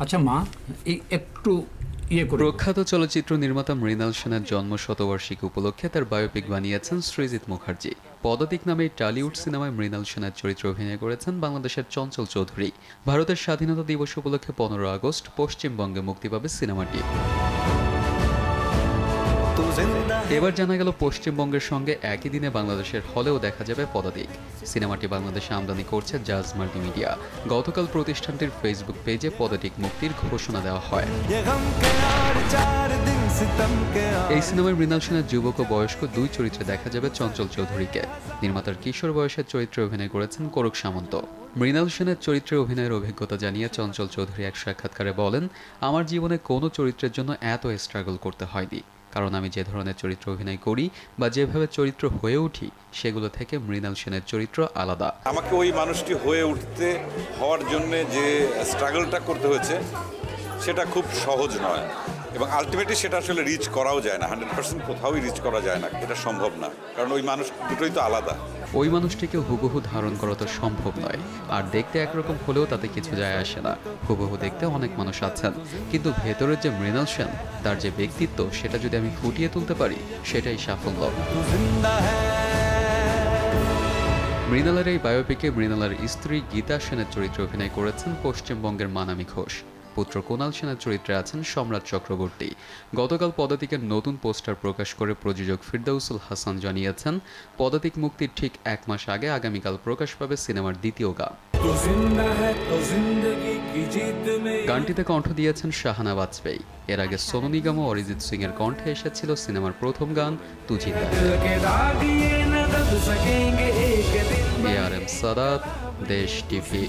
আচ্ছা মা, এই একটু প্রখ্যাত চলচ্চিত্র নির্মাতা মৃণাল সেনের জন্ম শতবার্ষিকী উপলক্ষে তার বায়োপিক বানিয়েছেন সৃজিত মুখার্জি। পদাতিক নামে টলিউড সিনেমায় মৃণাল সেনের চরিত্রে অভিনয় করেছেন বাংলাদেশের চঞ্চল চৌধুরী। ভারতের স্বাধীনতা দিবস উপলক্ষে 15 আগস্ট পশ্চিমবঙ্গে মুক্তি পাবে সিনেমাটি। এবার জানা গেল পশ্চিমবঙ্গের সঙ্গে একই দিনে বাংলাদেশের হলেও দেখা যাবে পদাতিক। সিনেমাটি বাংলাদেশে আমদানি করছে জাজ মাল্টিমিডিয়া। গতকাল প্রতিষ্ঠানটির ফেসবুক পেজে পদাতিক মুক্তির ঘোষণা দেওয়া হয়। এই সিনেমায় মৃণাল সেনের যুবক ও বয়স্ক দুই চরিত্রে দেখা যাবে চঞ্চল চৌধুরীকে। নির্মাতার কিশোর বয়সের চরিত্রে অভিনয় করেছেন করুক সামন্ত। মৃণাল সেনের চরিত্রে অভিনয়ের অভিজ্ঞতা জানিয়ে চঞ্চল চৌধুরী এক সাক্ষাৎকারে বলেন, আমার জীবনে কোনো চরিত্রের জন্য এত স্ট্রাগল করতে হয়নি, কারণ আমি যে ধরনের চরিত্র অভিনয় করি বা যেভাবে চরিত্র হয়ে উঠি সেগুলো থেকে মৃণাল সেনের চরিত্র আলাদা। আমাকে ওই মানুষটি হয়ে উঠতে হওয়ার জন্য যে স্ট্রাগলটা করতে হয়েছে সেটা খুব সহজ নয়, এবং আলটিমেটলি সেটা আসলে রিচ করাও যায় না। 100% কোথাওই রিচ করা যায় না, এটা সম্ভব না, কারণ ওই মানুষ দুটোই তো আলাদা। ওই মানুষটিকে হুবহু ধারণ করা তো সম্ভব নয়, আর দেখতে একরকম হলেও তাতে কিছু যায় আসে না। হুবহু দেখতে অনেক মানুষ আছেন, কিন্তু ভেতরের যে মৃণাল সেন, তার যে ব্যক্তিত্ব, সেটা যদি আমি ফুটিয়ে তুলতে পারি সেটাই সাফল্য। মৃণালের এই বায়োপিকে মৃণালের স্ত্রী গীতা সেনের চরিত্রে অভিনয় করেছেন পশ্চিমবঙ্গের মানামী ঘোষ। পুত্র কুণাল সেনের চরিত্রে আছেন সম্রাট চক্রবর্তী। গতকাল পদাতিকের নতুন পোস্টার প্রকাশ করে প্রযোজক ফিরদাউসুল হাসান জানিয়েছেন, পদাতিক মুক্তির ঠিক 1 মাস আগে আগামীকাল প্রকাশ পাবে সিনেমার দ্বিতীয় গান। গানটিতে কণ্ঠ দিয়েছেন শাহানা বাজপেয়ী। এর আগে সোনু নিগম ও অরিজিৎ সিং এর কণ্ঠে এসেছিল সিনেমার প্রথম গান তুঝি। ARM সাদাত, দেশ টিভি।